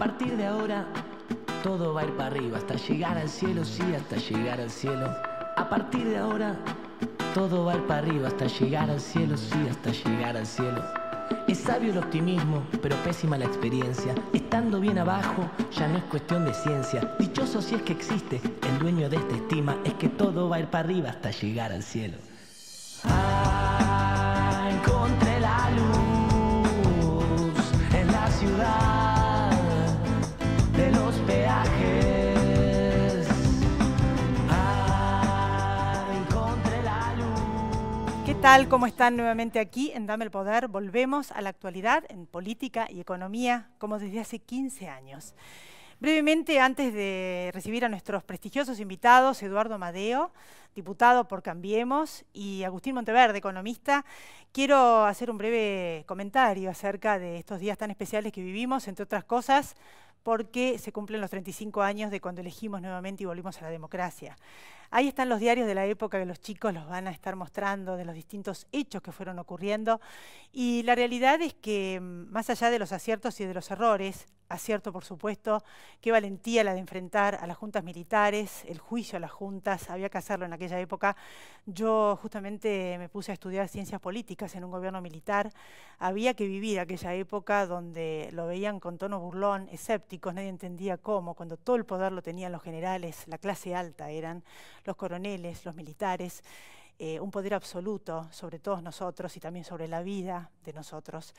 partir de ahora todo va a ir para arriba, hasta llegar al cielo, sí, hasta llegar al cielo. A partir de ahora todo va a ir para arriba, hasta llegar al cielo, sí, hasta llegar al cielo. Es sabio el optimismo, pero pésima la experiencia. Estando bien abajo, ya no es cuestión de ciencia. Dichoso si es que existe el dueño de esta estima, es que todo va a ir para arriba hasta llegar al cielo. Ah, encontré la luz en la ciudad de los peajes. Ah, encontré la luz. ¿Qué tal? ¿Cómo están nuevamente aquí en Dame el Poder? Volvemos a la actualidad en política y economía como desde hace 15 años. Brevemente, antes de recibir a nuestros prestigiosos invitados, Eduardo Amadeo, diputado por Cambiemos, y Agustín Monteverde, economista, quiero hacer un breve comentario acerca de estos días tan especiales que vivimos, entre otras cosas, porque se cumplen los 35 años de cuando elegimos nuevamente y volvimos a la democracia. Ahí están los diarios de la época que los chicos los van a estar mostrando de los distintos hechos que fueron ocurriendo. Y la realidad es que, más allá de los aciertos y de los errores, acierto por supuesto, qué valentía la de enfrentar a las juntas militares, el juicio a las juntas, había que hacerlo en aquella época. Yo justamente me puse a estudiar ciencias políticas en un gobierno militar. Había que vivir aquella época donde lo veían con tono burlón, escépticos, nadie entendía cómo, cuando todo el poder lo tenían los generales, la clase alta eran los coroneles, los militares, un poder absoluto sobre todos nosotros y también sobre la vida de nosotros.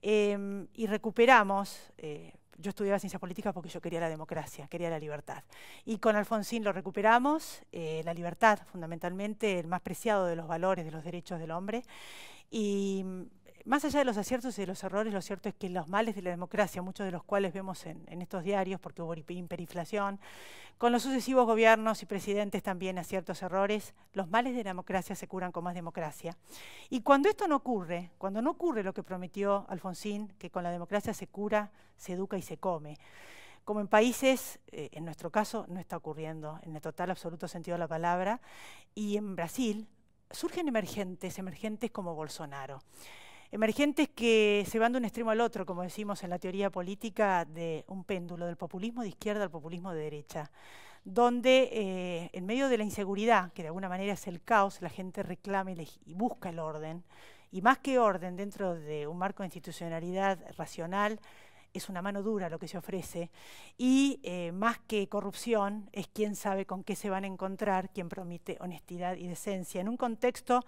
Y recuperamos, yo estudiaba ciencias políticas porque yo quería la democracia, quería la libertad. Y con Alfonsín lo recuperamos, la libertad fundamentalmente, el más preciado de los valores, de los derechos del hombre. Y más allá de los aciertos y de los errores, lo cierto es que los males de la democracia, muchos de los cuales vemos en estos diarios, porque hubo hiperinflación, con los sucesivos gobiernos y presidentes también aciertos errores, los males de la democracia se curan con más democracia. Y cuando esto no ocurre, cuando no ocurre lo que prometió Alfonsín, que con la democracia se cura, se educa y se come, como en países, en nuestro caso, no está ocurriendo en el total absoluto sentido de la palabra, y en Brasil surgen emergentes como Bolsonaro. Emergentes que se van de un extremo al otro, como decimos en la teoría política, de un péndulo, del populismo de izquierda al populismo de derecha, donde en medio de la inseguridad, que de alguna manera es el caos, la gente reclama y busca el orden, y más que orden dentro de un marco de institucionalidad racional, es una mano dura lo que se ofrece, y más que corrupción, es quién sabe con qué se van a encontrar, quien promete honestidad y decencia, en un contexto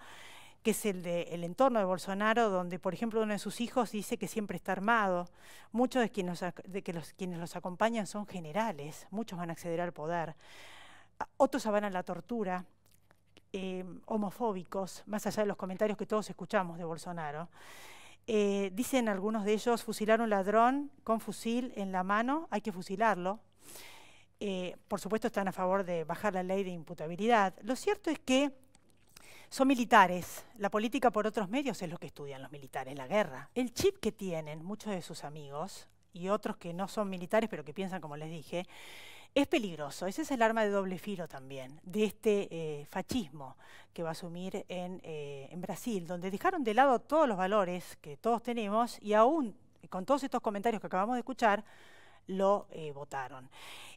que es el del entorno de Bolsonaro, donde, por ejemplo, uno de sus hijos dice que siempre está armado. Muchos de quienes los acompañan son generales, muchos van a acceder al poder. Otros avalan la tortura, homofóbicos, más allá de los comentarios que todos escuchamos de Bolsonaro. Dicen algunos de ellos, fusilar a un ladrón con fusil en la mano, hay que fusilarlo. Por supuesto están a favor de bajar la ley de imputabilidad. Lo cierto es que son militares. La política por otros medios es lo que estudian los militares, la guerra. El chip que tienen muchos de sus amigos y otros que no son militares pero que piensan como les dije, es peligroso. Ese es el arma de doble filo también de este fascismo que va a asumir en Brasil, donde dejaron de lado todos los valores que todos tenemos y aún con todos estos comentarios que acabamos de escuchar, lo votaron.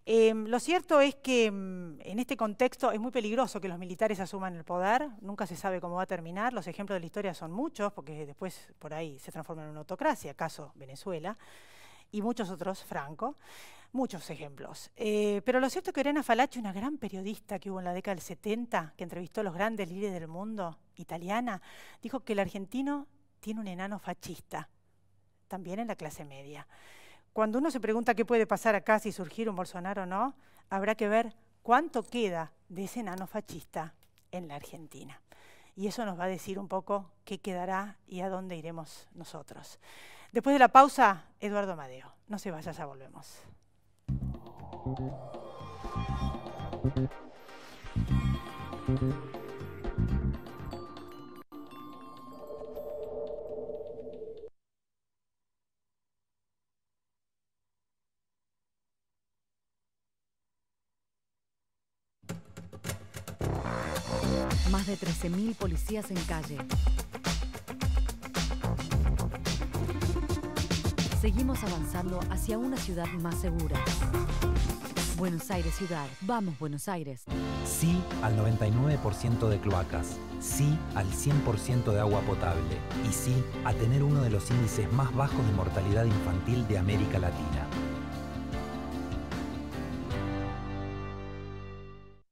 Lo cierto es que en este contexto es muy peligroso que los militares asuman el poder, nunca se sabe cómo va a terminar, los ejemplos de la historia son muchos, porque después por ahí se transforma en una autocracia, caso Venezuela, y muchos otros, Franco, muchos ejemplos. Pero lo cierto es que Oriana Fallaci, una gran periodista que hubo en la década del 70, que entrevistó a los grandes líderes del mundo, italiana, dijo que el argentino tiene un enano fascista, también en la clase media. Cuando uno se pregunta qué puede pasar acá si surgir un Bolsonaro o no, habrá que ver cuánto queda de ese enano fascista en la Argentina. Y eso nos va a decir un poco qué quedará y a dónde iremos nosotros. Después de la pausa, Eduardo Amadeo. No se vaya, ya volvemos. Más de 13.000 policías en calle. Seguimos avanzando hacia una ciudad más segura. Buenos Aires Ciudad. Vamos, Buenos Aires. Sí al 99% de cloacas. Sí al 100% de agua potable. Y sí a tener uno de los índices más bajos de mortalidad infantil de América Latina.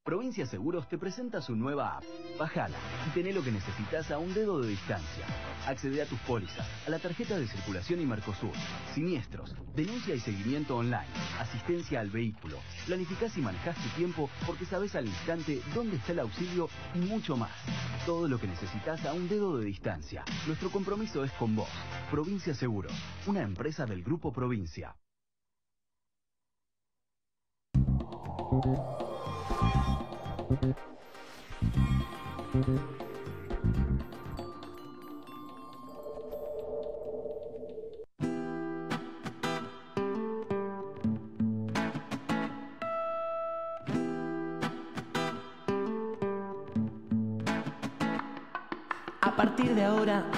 Provincia Seguros te presenta su nueva app. Bájala y tené lo que necesitas a un dedo de distancia. Accede a tus pólizas, a la tarjeta de circulación y Mercosur, siniestros, denuncia y seguimiento online, asistencia al vehículo. Planificás y manejás tu tiempo porque sabés al instante dónde está el auxilio y mucho más. Todo lo que necesitas a un dedo de distancia. Nuestro compromiso es con vos. Provincia Seguros, una empresa del Grupo Provincia. A partir de ahora,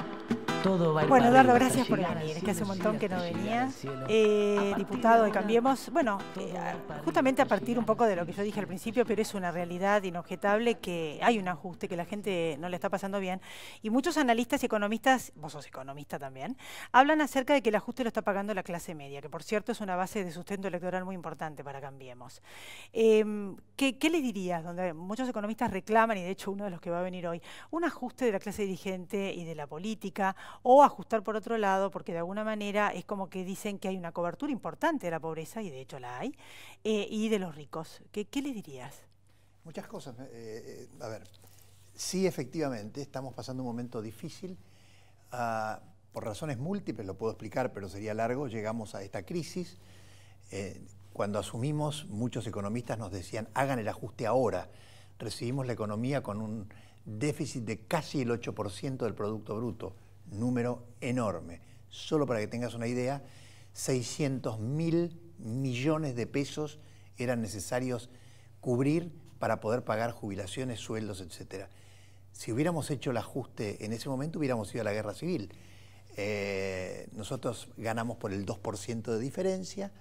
todo va a ir Bueno, para Eduardo, arriba, gracias hasta por llegar venir, al que hace un cielo, montón sí, que no hasta llegar venía. al cielo. A partir Diputado de de Cambiemos, bueno, todo va a ir para justamente a arriba, partir un poco de lo que yo dije al principio, pero es una realidad inobjetable que hay un ajuste, que la gente no le está pasando bien. Y muchos analistas y economistas, vos sos economista también, hablan acerca de que el ajuste lo está pagando la clase media, que por cierto es una base de sustento electoral muy importante para Cambiemos. ¿Qué le dirías, donde muchos economistas reclaman, y de hecho uno de los que va a venir hoy, un ajuste de la clase dirigente y de la política, o ajustar por otro lado, porque de alguna manera es como que dicen que hay una cobertura importante de la pobreza, y de hecho la hay, y de los ricos? ¿Qué les dirías? Muchas cosas. A ver, sí, efectivamente, estamos pasando un momento difícil. Por razones múltiples, lo puedo explicar, pero sería largo, llegamos a esta crisis. Cuando asumimos, muchos economistas nos decían, hagan el ajuste ahora. Recibimos la economía con un déficit de casi el 8% del Producto Bruto, número enorme. Solo para que tengas una idea, 600.000 millones de pesos eran necesarios cubrir para poder pagar jubilaciones, sueldos, etc. Si hubiéramos hecho el ajuste en ese momento, hubiéramos ido a la guerra civil. Nosotros ganamos por el 2% de diferencia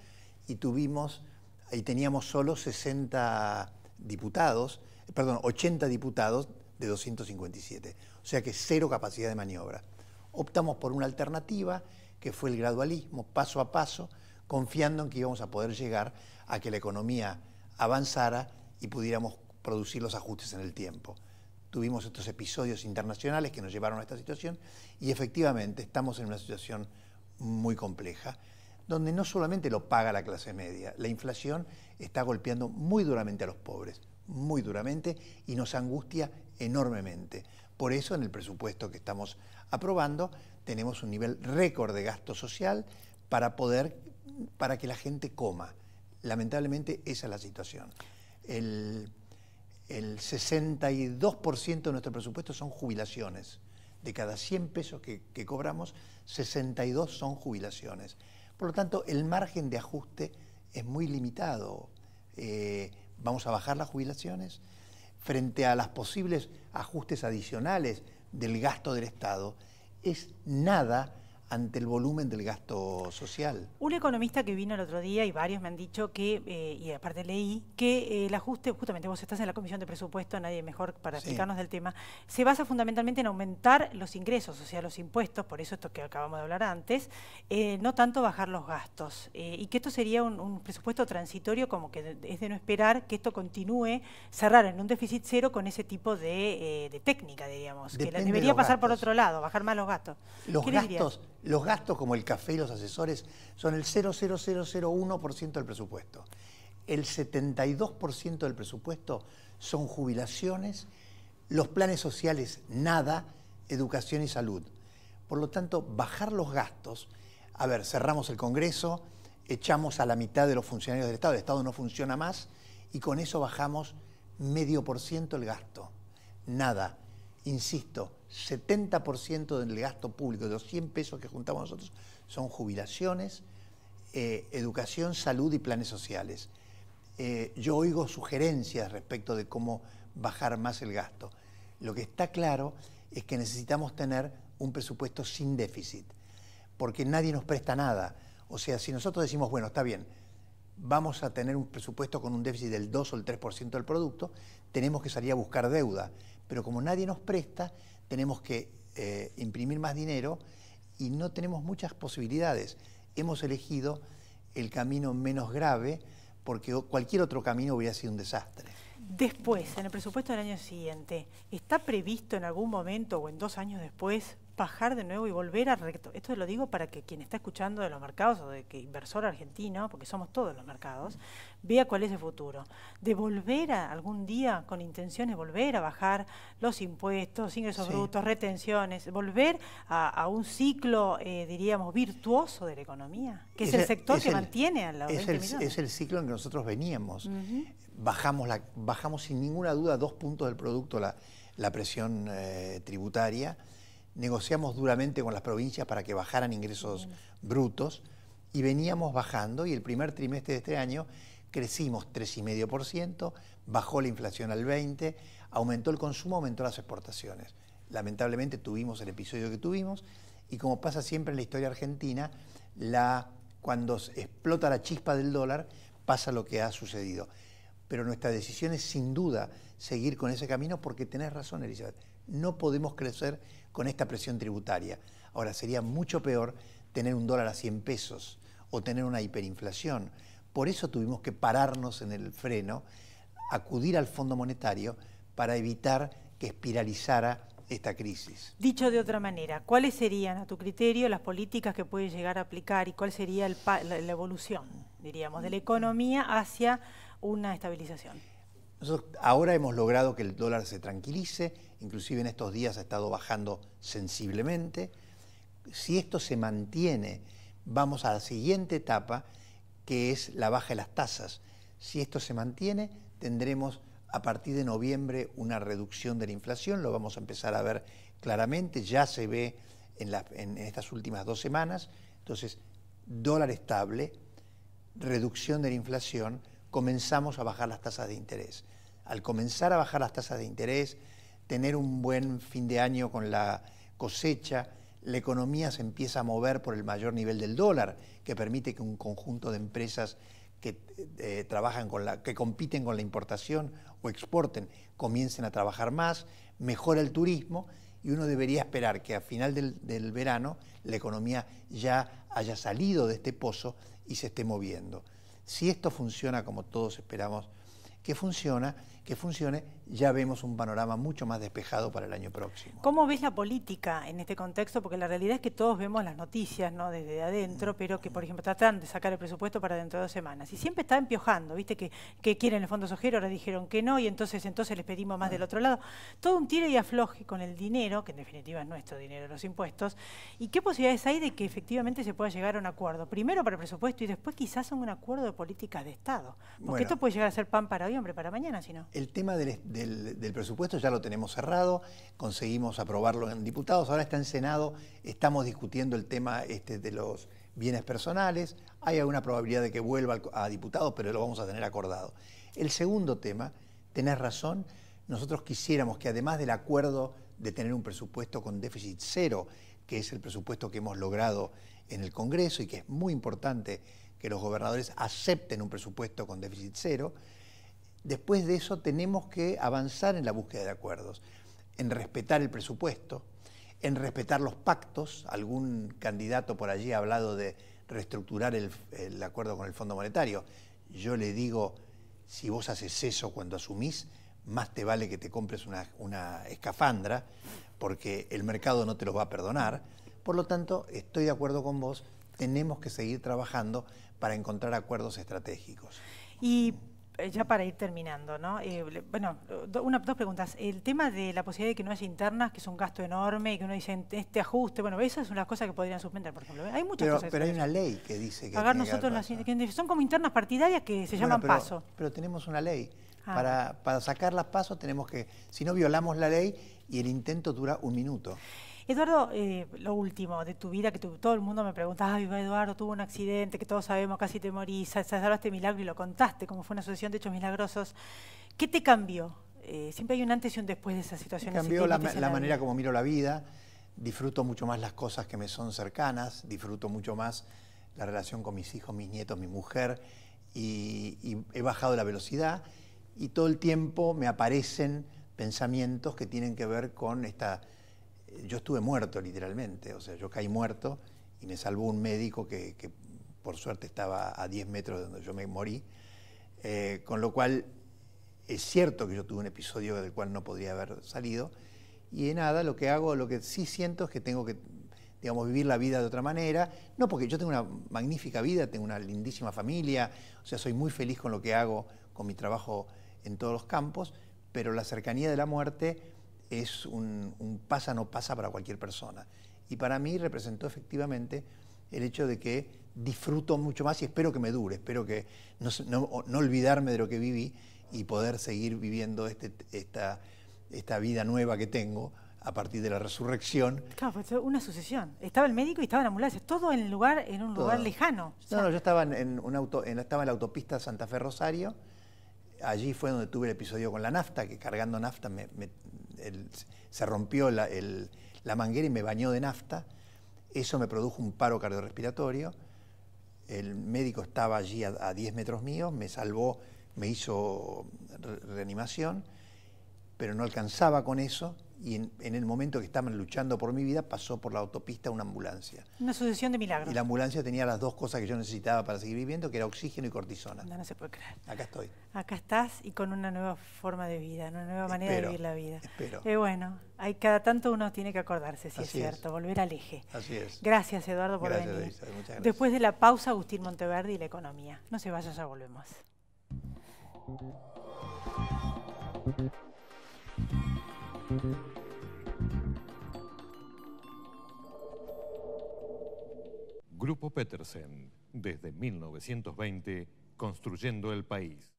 y teníamos solo 80 diputados de 257. O sea que cero capacidad de maniobra. Optamos por una alternativa que fue el gradualismo, paso a paso, confiando en que íbamos a poder llegar a que la economía avanzara y pudiéramos producir los ajustes en el tiempo. Tuvimos estos episodios internacionales que nos llevaron a esta situación y efectivamente estamos en una situación muy compleja, donde no solamente lo paga la clase media, la inflación está golpeando muy duramente a los pobres, muy duramente, y nos angustia enormemente. Por eso en el presupuesto que estamos aprobando tenemos un nivel récord de gasto social para que la gente coma. Lamentablemente esa es la situación. El 62% de nuestro presupuesto son jubilaciones. De cada 100 pesos que cobramos, 62 son jubilaciones. Por lo tanto, el margen de ajuste es muy limitado. Vamos a bajar las jubilaciones. Frente a los posibles ajustes adicionales del gasto del Estado, es nada ante el volumen del gasto social. Un economista que vino el otro día, y varios me han dicho que, y aparte leí, que el ajuste, justamente vos estás en la Comisión de Presupuesto, nadie mejor para explicarnos del tema, se basa fundamentalmente en aumentar los ingresos, o sea, los impuestos, por eso esto que acabamos de hablar antes, no tanto bajar los gastos, y que esto sería un presupuesto transitorio, como que es de no esperar que esto continúe, cerrar en un déficit cero con ese tipo de técnica, diríamos, Depende que debería pasar por gastos. otro lado, bajar más los gastos. Los gastos como el café y los asesores son el 0,0001% del presupuesto. El 72% del presupuesto son jubilaciones, los planes sociales nada, educación y salud. Por lo tanto, bajar los gastos, a ver, cerramos el Congreso, echamos a la mitad de los funcionarios del Estado, el Estado no funciona más, y con eso bajamos 0,5% el gasto. Nada. Insisto, 70% del gasto público, de los 100 pesos que juntamos nosotros, son jubilaciones, educación, salud y planes sociales. Yo oigo sugerencias respecto de cómo bajar más el gasto. Lo que está claro es que necesitamos tener un presupuesto sin déficit, porque nadie nos presta nada. O sea, si nosotros decimos, bueno, está bien, vamos a tener un presupuesto con un déficit del 2 o el 3% del producto, tenemos que salir a buscar deuda. Pero como nadie nos presta, tenemos que imprimir más dinero y no tenemos muchas posibilidades. Hemos elegido el camino menos grave porque cualquier otro camino hubiera sido un desastre. Después, en el presupuesto del año siguiente, ¿está previsto en algún momento o en 2 años después bajar de nuevo y volver a recto? Esto lo digo para que quien está escuchando de los mercados o de que inversor argentino, porque somos todos los mercados, vea cuál es el futuro. De volver a algún día con intenciones, volver a bajar los impuestos, ingresos brutos, retenciones, volver a un ciclo, diríamos, virtuoso de la economía, que es el sector que mantiene a los 20 millones. Es el ciclo en que nosotros veníamos. Bajamos sin ninguna duda 2 puntos del producto la presión tributaria. Negociamos duramente con las provincias para que bajaran ingresos brutos y veníamos bajando, y el primer trimestre de este año crecimos 3,5%, bajó la inflación al 20%, aumentó el consumo, aumentó las exportaciones. Lamentablemente tuvimos el episodio que tuvimos y, como pasa siempre en la historia argentina, cuando explota la chispa del dólar pasa lo que ha sucedido. Pero nuestra decisión es sin duda seguir con ese camino, porque tenés razón, Elizabeth, no podemos crecer con esta presión tributaria. Ahora, sería mucho peor tener un dólar a 100 pesos o tener una hiperinflación. Por eso tuvimos que pararnos en el freno, acudir al Fondo Monetario para evitar que espiralizara esta crisis. Dicho de otra manera, ¿cuáles serían, a tu criterio, las políticas que puede llegar a aplicar y cuál sería la evolución, diríamos, de la economía hacia una estabilización? Nosotros ahora hemos logrado que el dólar se tranquilice, inclusive en estos días ha estado bajando sensiblemente. Si esto se mantiene, vamos a la siguiente etapa, que es la baja de las tasas. Si esto se mantiene, tendremos a partir de noviembre una reducción de la inflación, lo vamos a empezar a ver claramente, ya se ve en estas últimas 2 semanas. Entonces, dólar estable, reducción de la inflación, comenzamos a bajar las tasas de interés. Al comenzar a bajar las tasas de interés, tener un buen fin de año con la cosecha, la economía se empieza a mover por el mayor nivel del dólar, que permite que un conjunto de empresas que que compiten con la importación o exporten, comiencen a trabajar más, mejora el turismo, y uno debería esperar que a final del verano la economía ya haya salido de este pozo y se esté moviendo. Si esto funciona como todos esperamos que funcione, ya vemos un panorama mucho más despejado para el año próximo. ¿Cómo ves la política en este contexto? Porque la realidad es que todos vemos las noticias, ¿no?, desde adentro, pero que, por ejemplo, tratan de sacar el presupuesto para dentro de 2 semanas. Y siempre está empiojando, ¿viste? Que quieren el Fondo Sojero, ahora dijeron que no, y entonces les pedimos más del otro lado. Todo un tire y afloje con el dinero, que en definitiva es nuestro dinero, los impuestos. ¿Y qué posibilidades hay de que efectivamente se pueda llegar a un acuerdo? Primero para el presupuesto y después quizás a un acuerdo de políticas de Estado. Porque esto puede llegar a ser pan para hoy, hambre para mañana, si no. El tema del presupuesto ya lo tenemos cerrado, conseguimos aprobarlo en diputados, ahora está en Senado, estamos discutiendo el tema de los bienes personales, hay alguna probabilidad de que vuelva a diputados, pero lo vamos a tener acordado. El segundo tema, tenés razón, nosotros quisiéramos que, además del acuerdo de tener un presupuesto con déficit cero, que es el presupuesto que hemos logrado en el Congreso y que es muy importante que los gobernadores acepten un presupuesto con déficit cero, después de eso tenemos que avanzar en la búsqueda de acuerdos, en respetar el presupuesto, en respetar los pactos. Algún candidato por allí ha hablado de reestructurar el acuerdo con el Fondo Monetario. Yo le digo, si vos haces eso cuando asumís, más te vale que te compres una escafandra, porque el mercado no te lo va a perdonar. Por lo tanto, estoy de acuerdo con vos, tenemos que seguir trabajando para encontrar acuerdos estratégicos. Y ya para ir terminando, ¿no? Bueno, 2 preguntas. El tema de la posibilidad de que no haya internas, que es un gasto enorme, y que uno dice, este ajuste, bueno, esa es una cosa que podrían suspender, por ejemplo. Hay muchas cosas. Pero hay una ley que dice que pagar nosotros que son como internas partidarias que se llaman PASO. Pero tenemos una ley. Para sacar las PASO tenemos que, si no violamos la ley, y el intento dura 1 minuto. Eduardo, lo último de tu vida, que todo el mundo me preguntaba, ay, Eduardo tuvo un accidente, que todos sabemos, casi te morís, salvaste milagro y lo contaste, como fue una sucesión de hechos milagrosos. ¿Qué te cambió? Siempre hay un antes y un después de esa situación. Cambió la manera como miro la vida, disfruto mucho más las cosas que me son cercanas, disfruto mucho más la relación con mis hijos, mis nietos, mi mujer, y he bajado la velocidad y todo el tiempo me aparecen pensamientos que tienen que ver con esta... Yo estuve muerto literalmente, o sea, yo caí muerto y me salvó un médico que por suerte estaba a 10 metros de donde yo me morí, con lo cual es cierto que yo tuve un episodio del cual no podría haber salido, y de nada, lo que sí siento es que tengo que, digamos, vivir la vida de otra manera, no porque yo tengo una magnífica vida, tengo una lindísima familia, o sea, soy muy feliz con lo que hago, con mi trabajo en todos los campos, pero la cercanía de la muerte es un pasa no pasa para cualquier persona. Y para mí representó efectivamente el hecho de que disfruto mucho más y espero que me dure, espero que no olvidarme de lo que viví y poder seguir viviendo esta vida nueva que tengo a partir de la resurrección. Claro, pues una sucesión. Estaba el médico y estaba en ambulancia, todo en un lugar lejano. O sea, No, yo estaba estaba en la autopista Santa Fe Rosario. Allí fue donde tuve el episodio con la nafta, que cargando nafta se rompió la manguera y me bañó de nafta. Eso me produjo un paro cardiorrespiratorio. El médico estaba allí a 10 metros míos, me salvó, me hizo reanimación, pero no alcanzaba con eso. Y en el momento que estaban luchando por mi vida, pasó por la autopista una ambulancia. una sucesión de milagros. Y la ambulancia tenía las dos cosas que yo necesitaba para seguir viviendo, que era oxígeno y cortisona. No se puede creer. Acá estoy. Acá estás y con una nueva forma de vida, una nueva manera de vivir la vida. Espero. Bueno, cada tanto uno tiene que acordarse, si es Así cierto, volver al eje. Así es. Gracias, Eduardo, por Gracias, venir. Elisa, muchas gracias. Después de la pausa, Agustín Monteverde y la economía. No se vaya, ya volvemos. Grupo Petersen, desde 1920, construyendo el país.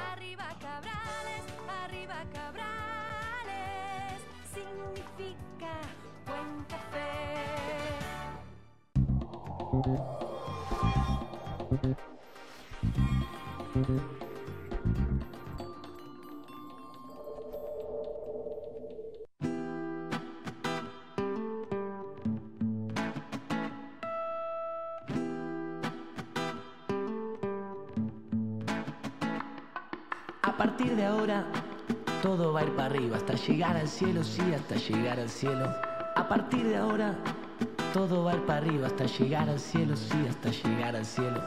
Arriba Cabrales, significa buen café. A partir de ahora, todo va a ir para arriba, hasta llegar al cielo, sí, hasta llegar al cielo. A partir de ahora, todo va a ir para arriba, hasta llegar al cielo, sí, hasta llegar al cielo.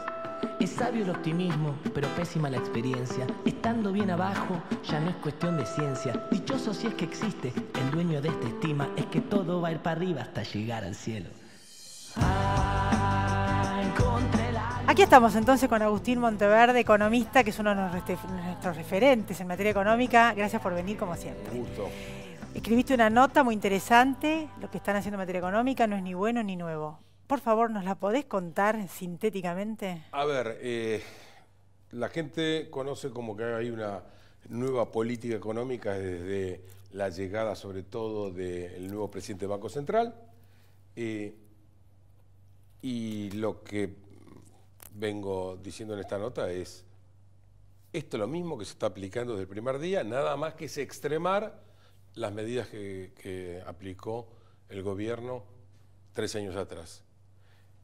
Es sabio el optimismo, pero pésima la experiencia. Estando bien abajo, ya no es cuestión de ciencia. Dichoso si es que existe, el dueño de esta estima, es que todo va a ir para arriba hasta llegar al cielo. Aquí estamos entonces con Agustín Monteverde, economista, que es uno de nuestros referentes en materia económica. Gracias por venir, como siempre. Un gusto. Escribiste una nota muy interesante. Lo que están haciendo en materia económica no es ni bueno ni nuevo. Por favor, ¿nos la podés contar sintéticamente? A ver, la gente conoce como que hay una nueva política económica desde la llegada, sobre todo, del nuevo presidente del Banco Central. Y lo que vengo diciendo en esta nota es, esto es lo mismo que se está aplicando desde el primer día, nada más que se extremar las medidas que aplicó el gobierno 3 años atrás.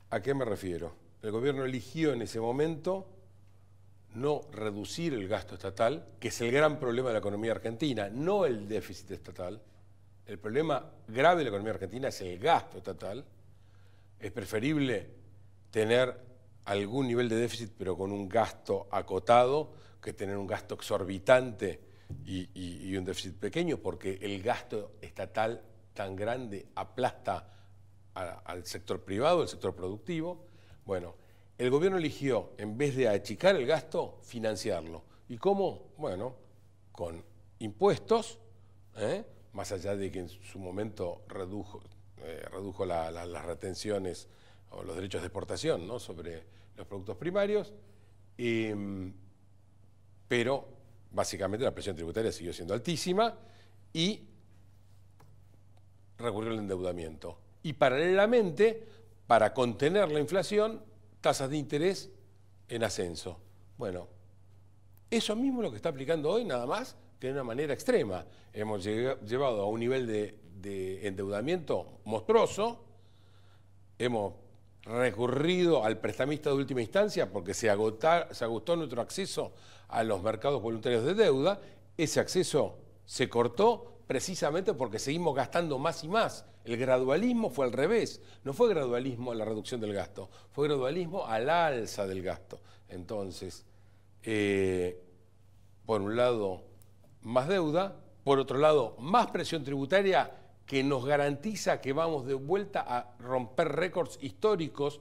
¿A qué me refiero? El gobierno eligió en ese momento no reducir el gasto estatal, que es el gran problema de la economía argentina, no el déficit estatal. El problema grave de la economía argentina es el gasto estatal. Es preferible tener algún nivel de déficit, pero con un gasto acotado, que tener un gasto exorbitante y un déficit pequeño, porque el gasto estatal tan grande aplasta al sector privado, al sector productivo. Bueno, el gobierno eligió, en vez de achicar el gasto, financiarlo. ¿Y cómo? Bueno, con impuestos, más allá de que en su momento redujo las retenciones o los derechos de exportación, ¿no?, sobre los productos primarios, pero básicamente la presión tributaria siguió siendo altísima y recurrió al endeudamiento. Y paralelamente, para contener la inflación, tasas de interés en ascenso. Bueno, eso mismo es lo que está aplicando hoy, nada más que de una manera extrema. Hemos llevado a un nivel de endeudamiento monstruoso, hemos recurrido al prestamista de última instancia porque se agotó nuestro acceso a los mercados voluntarios de deuda. Ese acceso se cortó precisamente porque seguimos gastando más y más. El gradualismo fue al revés, no fue gradualismo a la reducción del gasto, fue gradualismo al alza del gasto. Entonces, por un lado, más deuda, por otro lado, más presión tributaria que nos garantiza que vamos de vuelta a romper récords históricos.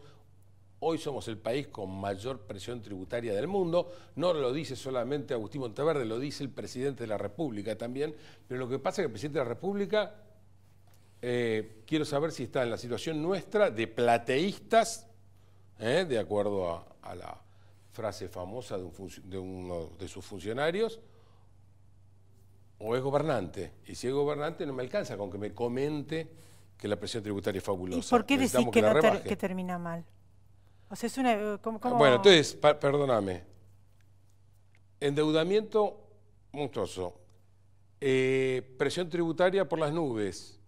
Hoy somos el país con mayor presión tributaria del mundo. No lo dice solamente Agustín Monteverde, lo dice el presidente de la República también. Pero lo que pasa es que el presidente de la República, quiero saber si está en la situación nuestra de plateístas, de acuerdo a la frase famosa de uno de sus funcionarios, o es gobernante. Y si es gobernante no me alcanza con que me comente que la presión tributaria es fabulosa. ¿Y por qué decís que termina mal? O sea, es una... ¿cómo? Bueno, entonces, perdóname. Endeudamiento monstruoso. Presión tributaria por las nubes.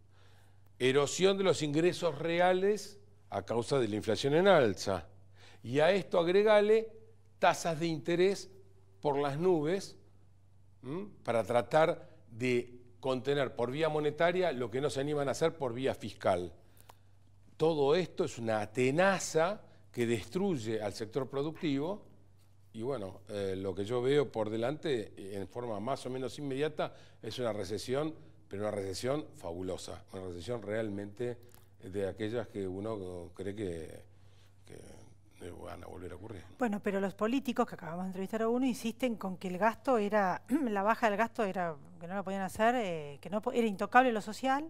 Erosión de los ingresos reales a causa de la inflación en alza. Y a esto agregale tasas de interés por las nubes, para tratar de contener por vía monetaria lo que no se animan a hacer por vía fiscal. Todo esto es una tenaza que destruye al sector productivo y bueno, lo que yo veo por delante en forma más o menos inmediata es una recesión, pero una recesión fabulosa, una recesión realmente de aquellas que uno cree que van a volver a ocurrir. Bueno, pero los políticos, que acabamos de entrevistar a uno, insisten con que el gasto era, la baja del gasto era, que no lo podían hacer, que no era intocable lo social,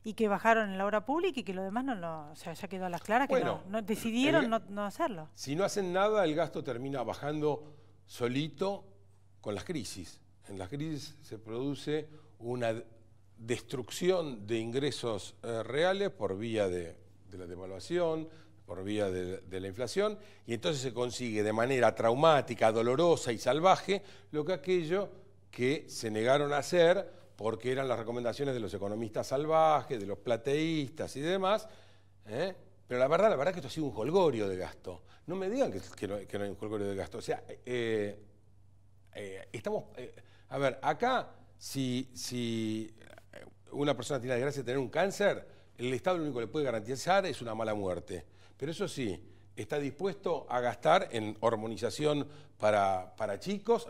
y que bajaron en la obra pública y que lo demás o sea, ya quedó a las claras que bueno, decidieron no hacerlo. Si no hacen nada, el gasto termina bajando solito con las crisis. En las crisis se produce una destrucción de ingresos reales por vía de la devaluación, por vía de la inflación, y entonces se consigue de manera traumática, dolorosa y salvaje aquello que se negaron a hacer porque eran las recomendaciones de los economistas salvajes, de los plateístas y demás, pero la verdad es que esto ha sido un jolgorio de gasto. No me digan que no hay un jolgorio de gasto. O sea, estamos... a ver, acá, si una persona tiene la desgracia de tener un cáncer, el Estado lo único que le puede garantizar es una mala muerte. Pero eso sí, está dispuesto a gastar en hormonización para chicos.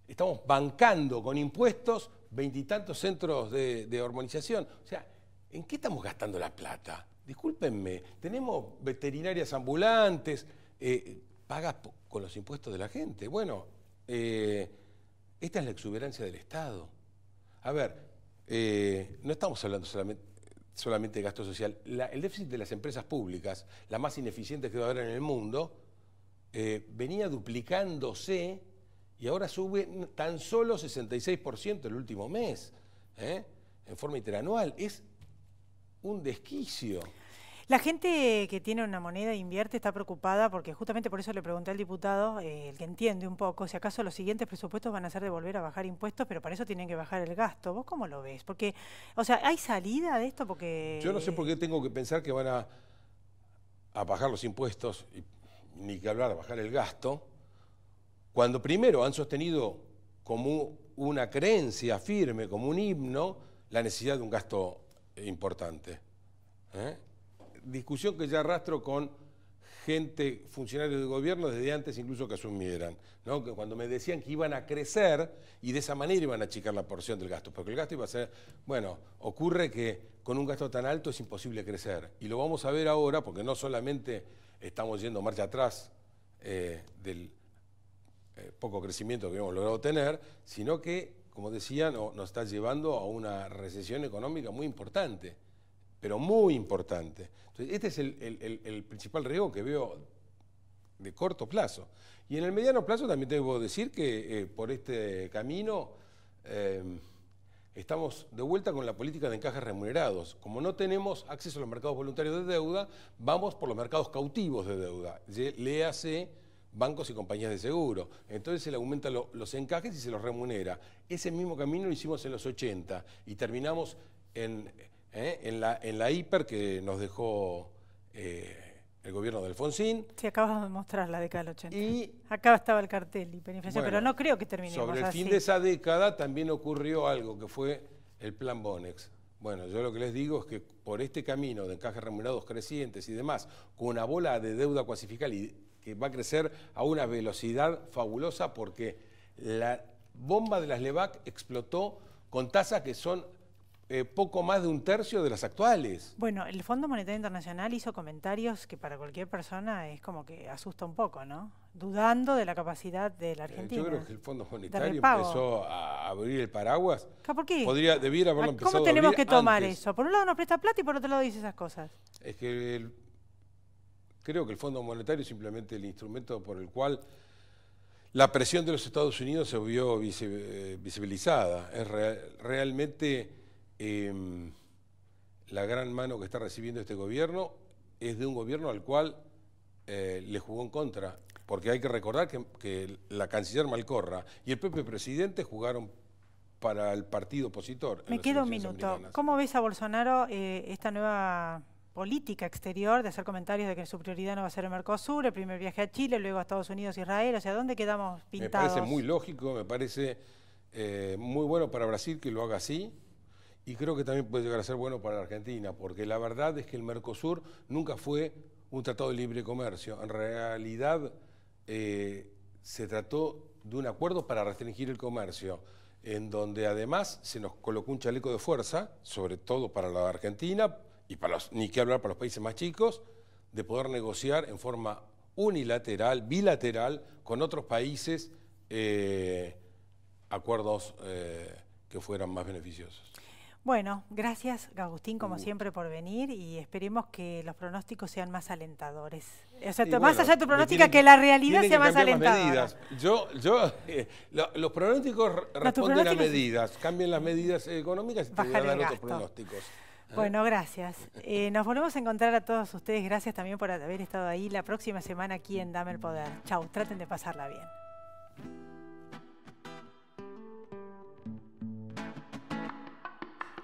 Estamos bancando con impuestos 20 y tantos centros de hormonización. O sea, ¿en qué estamos gastando la plata? Discúlpenme, tenemos veterinarias ambulantes, pagas con los impuestos de la gente. Bueno, esta es la exuberancia del Estado. A ver, no estamos hablando solamente de gasto social. El déficit de las empresas públicas, las más ineficientes que va a haber en el mundo, venía duplicándose y ahora sube tan solo 66% el último mes, en forma interanual. Es un desquicio. La gente que tiene una moneda e invierte está preocupada porque justamente por eso le pregunté al diputado, el que entiende un poco, si acaso los siguientes presupuestos van a ser de volver a bajar impuestos, pero para eso tienen que bajar el gasto. ¿Vos cómo lo ves? Porque, o sea, ¿hay salida de esto? Porque yo no sé por qué tengo que pensar que van a bajar los impuestos, ni que hablar de bajar el gasto, cuando primero han sostenido como una creencia firme, como un himno, la necesidad de un gasto importante. Discusión que ya arrastro con gente, funcionarios de gobierno, desde antes incluso que asumieran, ¿no? Que cuando me decían que iban a crecer y de esa manera iban a achicar la porción del gasto, porque el gasto iba a ser, bueno, ocurre que con un gasto tan alto es imposible crecer, y lo vamos a ver ahora, porque no solamente estamos yendo marcha atrás del poco crecimiento que hemos logrado tener, sino que, como decía, nos está llevando a una recesión económica muy importante, pero muy importante. Entonces, este es el principal riesgo que veo de corto plazo. Y en el mediano plazo también debo decir que por este camino estamos de vuelta con la política de encajes remunerados. Como no tenemos acceso a los mercados voluntarios de deuda, vamos por los mercados cautivos de deuda. Léase bancos y compañías de seguro. Entonces se le aumenta los encajes y se los remunera. Ese mismo camino lo hicimos en los 80 y terminamos en la hiper que nos dejó el gobierno de Alfonsín. Sí, acabas de mostrar la década del 80. Y acá estaba el cartel, hiperinflación, bueno, pero no creo que terminemos sobre el así. fin de esa década también ocurrió algo que fue el plan Bonex. Bueno, yo lo que les digo es que por este camino de encajes remunerados crecientes y demás, con una bola de deuda cuasificada que va a crecer a una velocidad fabulosa porque la bomba de las LEVAC explotó con tasas que son poco más de un tercio de las actuales. Bueno, el Fondo Monetario Internacional hizo comentarios que para cualquier persona es como que asusta un poco, ¿no? Dudando de la capacidad de la Argentina. Yo creo que el Fondo Monetario empezó a abrir el paraguas. ¿Por qué? Debiera haberlo empezado ¿Cómo tenemos que tomar antes. eso? Por un lado nos presta plata y por otro lado dice esas cosas. Es que creo que el Fondo Monetario es simplemente el instrumento por el cual la presión de los Estados Unidos se vio visibilizada. Es realmente la gran mano que está recibiendo este gobierno es de un gobierno al cual le jugó en contra. Porque hay que recordar que la canciller Malcorra y el propio presidente jugaron para el partido opositor. Me queda un minuto. ¿Cómo ves a Bolsonaro esta nueva política exterior de hacer comentarios de que su prioridad no va a ser el Mercosur, el primer viaje a Chile, luego a Estados Unidos, Israel? O sea, ¿dónde quedamos pintados? Me parece muy lógico, me parece muy bueno para Brasil que lo haga así. Y creo que también puede llegar a ser bueno para la Argentina, porque la verdad es que el Mercosur nunca fue un tratado de libre comercio. En realidad se trató de un acuerdo para restringir el comercio, en donde además se nos colocó un chaleco de fuerza, sobre todo para la Argentina, y ni qué hablar para los países más chicos, de poder negociar en forma unilateral, bilateral, con otros países acuerdos que fueran más beneficiosos. Bueno, gracias Agustín como siempre por venir y esperemos que los pronósticos sean más alentadores. O sea, más allá de tu pronóstica, que la realidad sea más alentadora. Los pronósticos responden a medidas, cambian las medidas económicas y te van a dar otros pronósticos. Bueno, gracias. Nos volvemos a encontrar a todos ustedes. Gracias también por haber estado ahí la próxima semana aquí en Dame el Poder. Chau, traten de pasarla bien.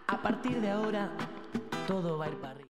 A partir de ahora, todo va a ir para arriba.